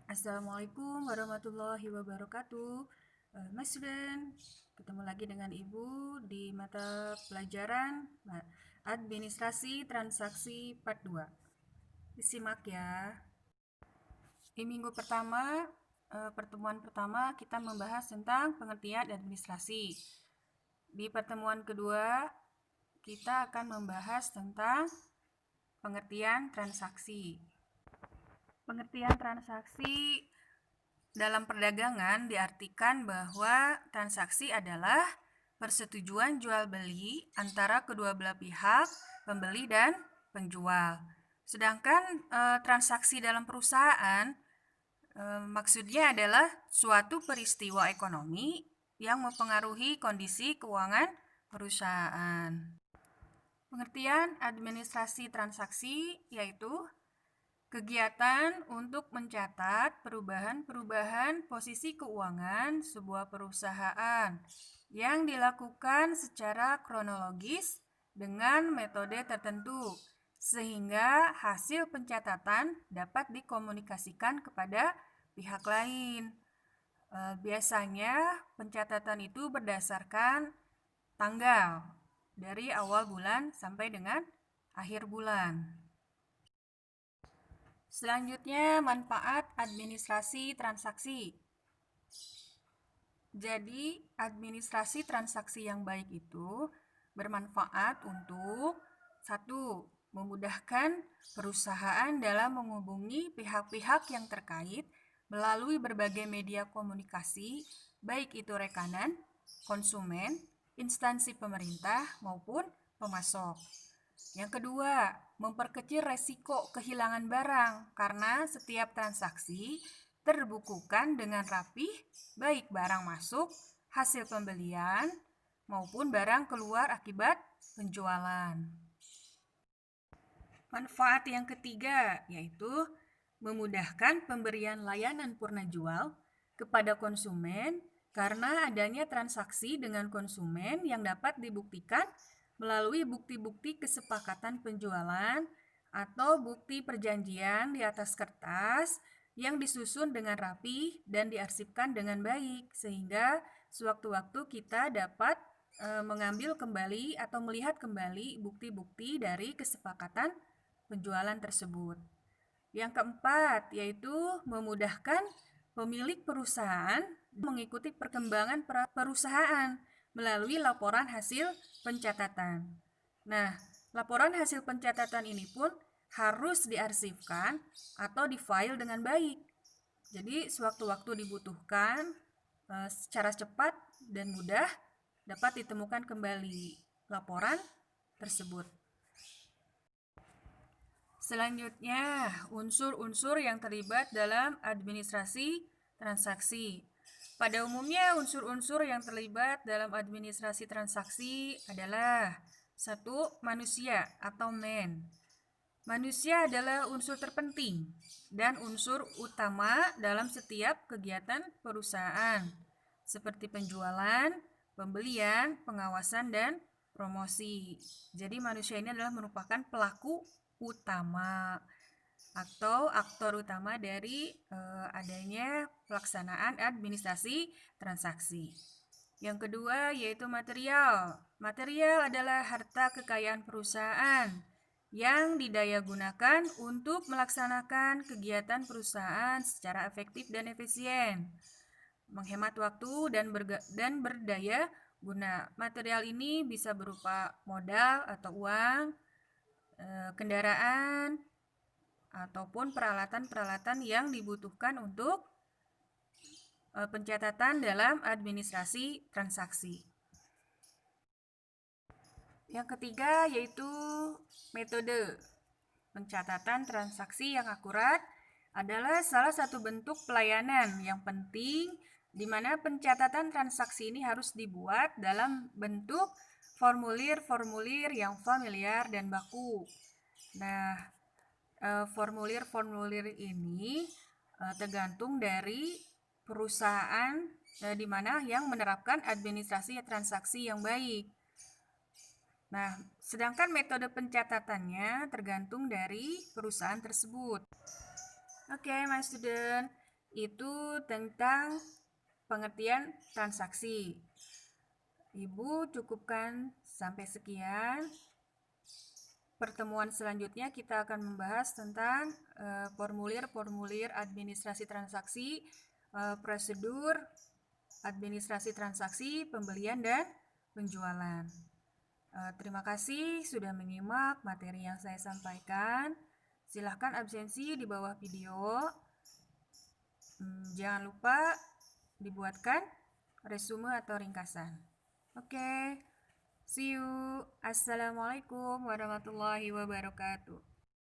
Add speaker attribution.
Speaker 1: Assalamualaikum warahmatullahi wabarakatuh. My student, ketemu lagi dengan Ibu di mata pelajaran Administrasi Transaksi Part 2. Disimak ya. Di minggu pertama, pertemuan pertama kita membahas tentang pengertian administrasi. Di pertemuan kedua, kita akan membahas tentang pengertian transaksi. Pengertian transaksi dalam perdagangan diartikan bahwa transaksi adalah persetujuan jual beli antara kedua belah pihak, pembeli dan penjual. Sedangkan transaksi dalam perusahaan maksudnya adalah suatu peristiwa ekonomi yang mempengaruhi kondisi keuangan perusahaan. Pengertian administrasi transaksi yaitu kegiatan untuk mencatat perubahan-perubahan posisi keuangan sebuah perusahaan yang dilakukan secara kronologis dengan metode tertentu, sehingga hasil pencatatan dapat dikomunikasikan kepada pihak lain. Biasanya pencatatan itu berdasarkan tanggal dari awal bulan sampai dengan akhir bulan. Selanjutnya, manfaat administrasi transaksi. Jadi, administrasi transaksi yang baik itu bermanfaat untuk 1. Memudahkan perusahaan dalam menghubungi pihak-pihak yang terkait melalui berbagai media komunikasi, baik itu rekanan, konsumen, instansi pemerintah, maupun pemasok. Yang kedua, memperkecil resiko kehilangan barang karena setiap transaksi terbukukan dengan rapih, baik barang masuk, hasil pembelian, maupun barang keluar akibat penjualan. Manfaat yang ketiga yaitu memudahkan pemberian layanan purna jual kepada konsumen karena adanya transaksi dengan konsumen yang dapat dibuktikan melalui bukti-bukti kesepakatan penjualan atau bukti perjanjian di atas kertas yang disusun dengan rapi dan diarsipkan dengan baik, sehingga sewaktu-waktu kita dapat mengambil kembali atau melihat kembali bukti-bukti dari kesepakatan penjualan tersebut. Yang keempat yaitu memudahkan pemilik perusahaan mengikuti perkembangan perusahaan melalui laporan hasil pencatatan. Nah, laporan hasil pencatatan ini pun harus diarsipkan atau difile dengan baik. Jadi, sewaktu-waktu dibutuhkan secara cepat dan mudah dapat ditemukan kembali laporan tersebut. Selanjutnya, unsur-unsur yang terlibat dalam administrasi transaksi. Pada umumnya, unsur-unsur yang terlibat dalam administrasi transaksi adalah 1. Manusia atau man. Manusia adalah unsur terpenting dan unsur utama dalam setiap kegiatan perusahaan, seperti penjualan, pembelian, pengawasan, dan promosi. Jadi manusia ini adalah merupakan pelaku utama atau aktor utama dari adanya pelaksanaan administrasi transaksi. Yang kedua yaitu material. Material adalah harta kekayaan perusahaan yang didayagunakan untuk melaksanakan kegiatan perusahaan secara efektif dan efisien, menghemat waktu dan berdaya guna. Material ini bisa berupa modal atau uang, kendaraan, ataupun peralatan-peralatan yang dibutuhkan untuk pencatatan dalam administrasi transaksi. Yang ketiga yaitu metode. Pencatatan transaksi yang akurat adalah salah satu bentuk pelayanan yang penting di mana pencatatan transaksi ini harus dibuat dalam bentuk formulir-formulir yang familiar dan baku. Nah, formulir-formulir ini tergantung dari perusahaan di mana yang menerapkan administrasi transaksi yang baik. Nah, sedangkan metode pencatatannya tergantung dari perusahaan tersebut. Oke, my student. itu tentang pengertian transaksi. Ibu cukupkan sampai sekian. Pertemuan selanjutnya kita akan membahas tentang formulir-formulir administrasi transaksi, prosedur administrasi transaksi, pembelian dan penjualan. Terima kasih sudah menyimak materi yang saya sampaikan. Silahkan absensi di bawah video. Jangan lupa dibuatkan resume atau ringkasan. Oke, see you. Assalamualaikum warahmatullahi wabarakatuh.